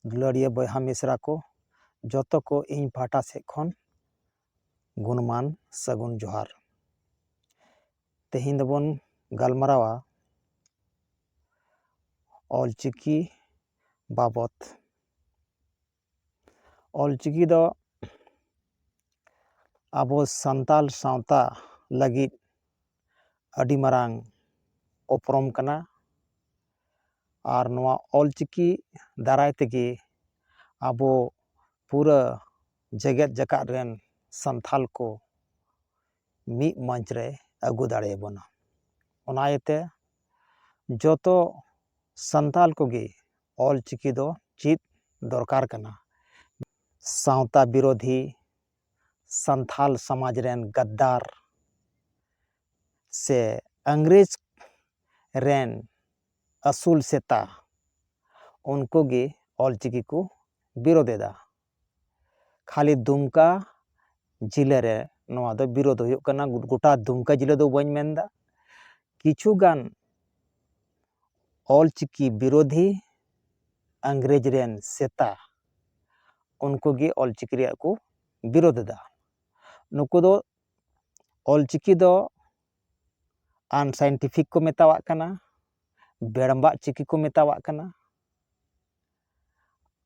दुलारिया बयहा मिश्रा को जोतो को इन पाटा से खन गुणमान सगुन जोहार। तेहिं दबन गलमरावा ऑलचिकी बाबत। ऑलचिकी दो आबो संताल सावता लगी अडी मरांग उपरम कना और नवा ऑलचिकी दाराय तेगे आबो पूरा जगत जकात रेन संथाल को मी मंच रे अगु दाड़े बना। ओनायते जोतो संथाल कोगे ऑलचिकी दो चीत दरकार कना। सावता विरोधी संथाल समाज रेन गद्दार से अंग्रेज रेन असूल सेता उनको गे ऑलचिकी को विरोधेदा। खाली दुमका जिले रे नवा दो विरोध हुयुग कना। गोटा दुमका जिले दो बइन मेनदा किछुगान ऑलचिकी विरोधी अंग्रेज रेन सेता उनको गे ऑलचिकी रे को विरोधेदा। नुको दो ऑलचिकी दो अनसाइंटिफिक को मेतावाग कना, बेड़ंबा चिकी को मेतावाग कना।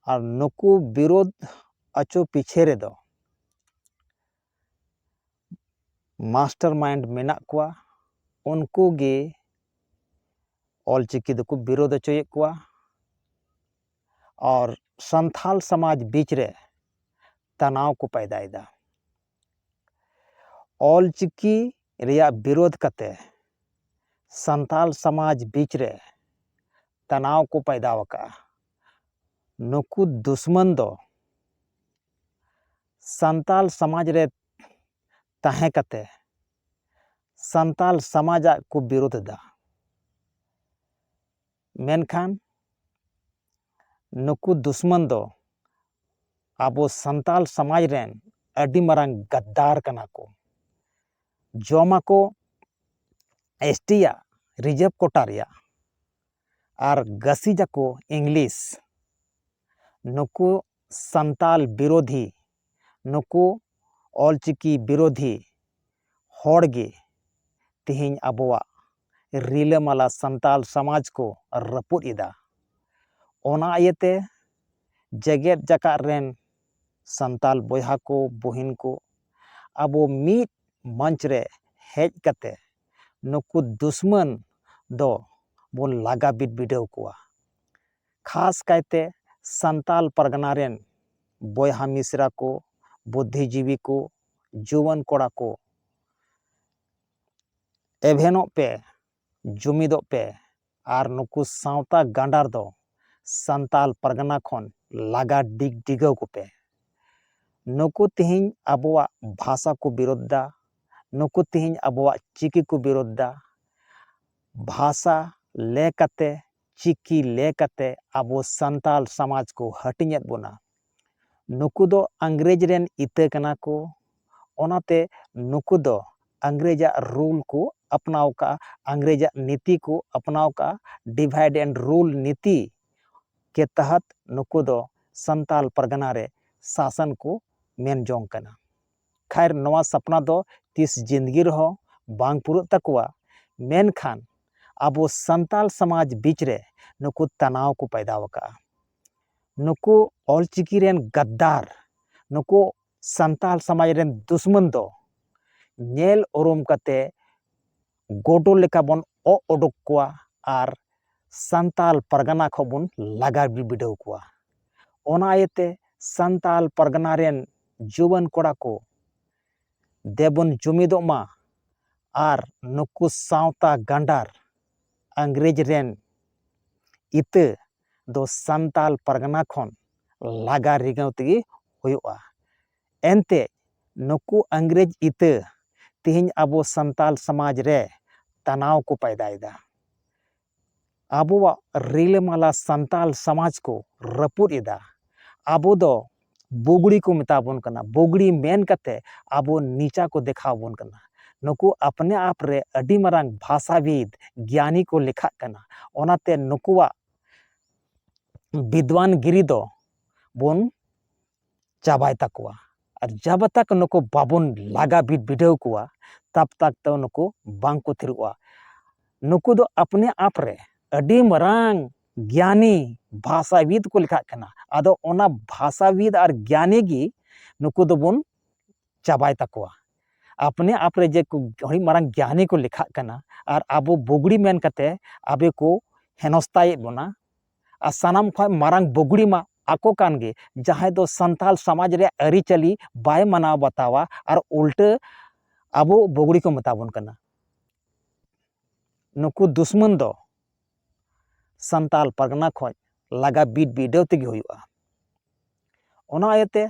और नुको विरोध अचो पीछे रे दो मास्टर माइंड मेना कुआ उनको गे ऑलचिकी दो को विरोध अचोये कुआ। और संथाल समाज बीच रे तनाव को पैदायदा। ऑलचिकी रिया विरोध कते संथाल समाज बीच रे तनाव को पैदा वका। नुकु दुश्मन दो संथाल समाज रे ताहे कते संथाल समाज को विरोध दा। मेनखान नुकु दुश्मन दो आबो संथाल समाज रेन अडी मरांग गद्दार कना को। जोमा को एसटिया रिजर्व कोटा रिया और गसी जाको इंग्लिश नुकु संथाल विरोधी नुकु ऑलचिकी विरोधी होड़गे तिहिं अबोआ रिलामाला संथाल समाज को रपुद इदा। ओना आयते जगत जकात रेन संथाल बयहा को बहिन को आबो मीत मंच रे हेज कते नुकु दुश्मन दो बोन लागा बिद बिडेव कुआ। खास कायते संथाल परगना रेन बयहा मिश्रा को बुद्धिजीवी को जुवन कोड़ा को एभेनो पे जुमिदो पे और नुकु सावता गांडार दो संथाल परगना खन लागा डिग डिगव को पे। नुकु तिहिं अबोआ भाषा को विरोध दा। नुकु तिहिं अबोआ चिकी को विरोध दा। भाषा ले कते चिकी ले कते अबो संथाल समाज को हटिन्यत बोना। नुकु दो अंग्रेज रेन इते कना को। ओनाते नुकु दो अंग्रेजा रूल को अपनाव का, अंग्रेजा नीति को अपनाव का। डिवाइड एंड रूल नीति के तहत नुकु दो संथाल परगना रे शासन को मेन जोंग कना। खैर नवा सपना दो तीस जिंदगी रहो बांग पुरुत तकवा। मेनखान अबो संथाल समाज बीच रे नुकु तनाव को पैदा वका। नुकु ऑलचिकी रेन गद्दार नुकु संथाल समाज रेन दुश्मन दो नेल उरुम कते गोडो लेका बन ओडोक कुआ और संथाल परगना खबन लागा बिबिडेव कुआ। ओना आयते संथाल परगना रेन जुवन कोड़ा को देबन जुमिदो मा और नुकु सावता गांडार अंग्रेज रेन इते दो संथाल परगना खन लागा रिगाव तेगी हुयुआ। एनते नुकु अंग्रेज इते तिहिं अबो संथाल समाज रे तनाव को पैदायदा। अबोआ रिलामाला संथाल समाज को रपुद इदा। आबो दो बुगड़ी को मेताबोन कना। बुगड़ी मेन कते आबो नीचा को देखाबोन कना। नुकु अपने आप रे अडी मरांग भाषाविद ज्ञानी को लिखा कना। ओनाते नुकुआ विद्वान गिरी दो bun cabai takuwa. Ar jab tak nuku babun laga bidau kuwa tab tak to nuku bang ko thiruwa. Nuku do apne आप रे adi marang ज्ञानी भाषाविद को लिखा कना आदो ओना भाषाविद और ज्ञानी गी नुकु दो बुन चाबाय तकवा अपने आप रे जे हड़ी मारंग ज्ञानी को लिखा कना और आबो बोगड़ी मेन कते आबे को हेनस्ताय बोना आ सनाम ख मारंग बोगड़ी मा आको कान गे जहां दो संताल समाज रे अरिचली बाय मनाव बतावा और उल्टे आबो बोगड़ी को मताबन कना नुकु दुश्मन दो संताल परगना खोज लगा बीट बीडव तेगे हुआ ओना आयते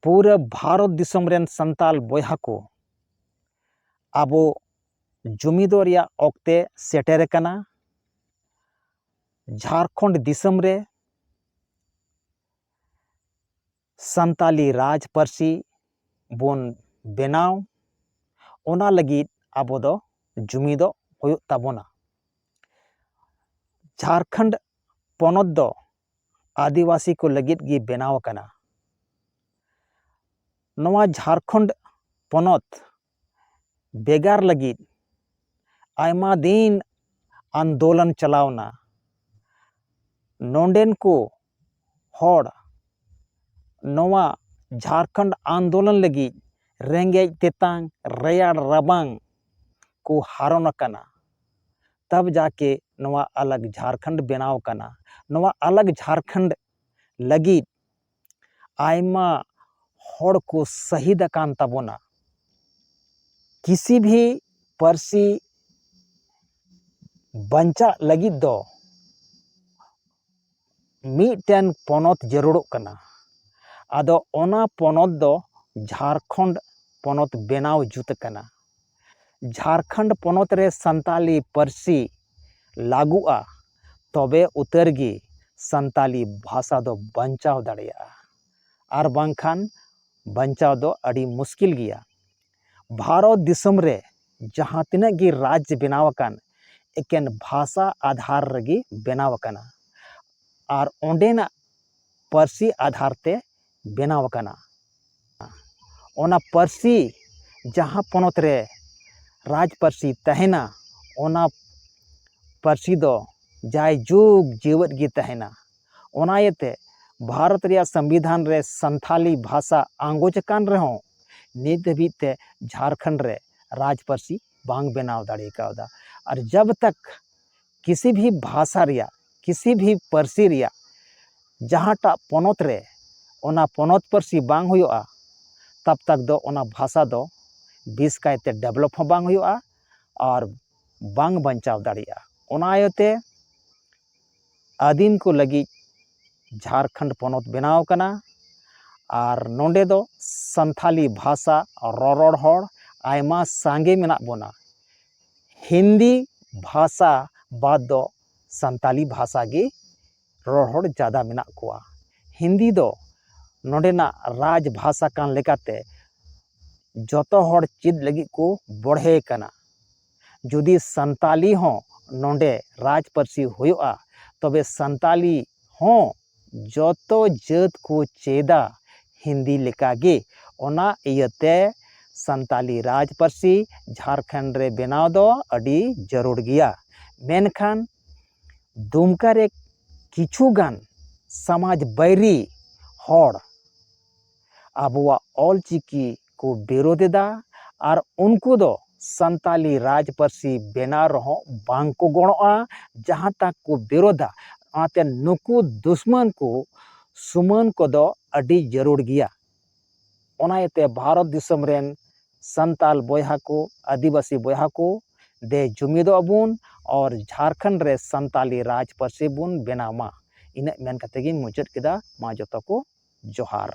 पूरे भारत दिसम रेन संताल बोयहा को आबो जुमिदो रिया ओक्ते सेटेर कना झारखंड दिसम रे संताली राज पार्सी बोन बेनाव ओना लगी आबो दो जुमिदो हुयुग ताबोना झारखंड पोनोत दो आदिवासी को लगित गी बेनाव कना नवा झारखंड पोनोत बेगार लगित आयमा दिन आंदोलन चलावना नोंडेन को होड़ नवा झारखंड आंदोलन लगित रेंगे तेतांग रेयाड़ रबांग को हारोन कना तब जाके नवा अलग झारखंड बेनाव कना नवा अलग झारखंड लगित आयमा होड़ को शहीद कान तबोना किसी भी परसी बंचा लगित दो मीटेन पोनोत जरूरत कना आदो ओना पोनोत दो झारखंड पोनोत बेनाव जुत कना झारखंड पोनोत रे संताली परसी लागुआ तबे उतरगी संताली भाषा दो बंचाव दाड़िया आर बांखान बंचाव दो अड़ी मुश्किल गिया भारत दिसम रे जहां तिना गी राज्य बेनाव कान एकेन भाषा आधार रगी बेनाव कना आर ओंडेना परसी आधार ते बेनाव कना ओना परसी जहां पोनोत रे राज परसी तहेना ओना परसी दो जाय जुग जीवत गी तहेना ओना येते भारत रिया संविधान रे संथाली भाषा आंगोच कान रहो नित हबीते झारखंड रे राज परसी बांग बेनाव दाड़ी कावदा और जब तक किसी भी भाषा रिया किसी भी परसी रिया जहांटा पोनोत रे ओना पोनोत परसी बांग हुआ तब तक दो ओना भाषा दो बिस कायते डेवलप हो बांग हुआ और बांग बंचाव दाड़िया ओना आयते आदिम को लगी झारखंड पोनोत बेनाव कना और नोंडे दो संथाली भाषा ररोड़ होड़ आयमा सांगे मेना बोना हिंदी भाषा बाद दो संताली भाषा गे ररोड़ होड़ ज़्यादा मेना कोआ हिंदी दो नोंडेना राज भाषा कान लेकाते जोतो होड़ चिद लगी को बढ़े कना जुदी संताली हो नोंडे राज परसी हुआ तबे संताली हो जोतो जात को चेदा हिंदी लेकागे ओना इयते संताली राज परसी झारखंड रे बेनाव दो अड़ी जरूर गिया मेनखान दुमका रे किछुगान समाज बैरी होड़ आबुआ ऑलचिकी को विरोधेदा और उनको दो संताली राज परसी बेना रहो बांग को गणोआ जहाँ तक को विरोधा आते नुकु दुश्मन को सुमन को दो अड़ी जरूर गिया ओनायते भारत दिसम रेन संताल बोयहा को आदिवासी बोयहा को दे जुमिदो अबुन और झारखंड रे संताली राज परसी बुन बेनामा इन मेन कते गी मुचाद केदा मा जतो को जोहार।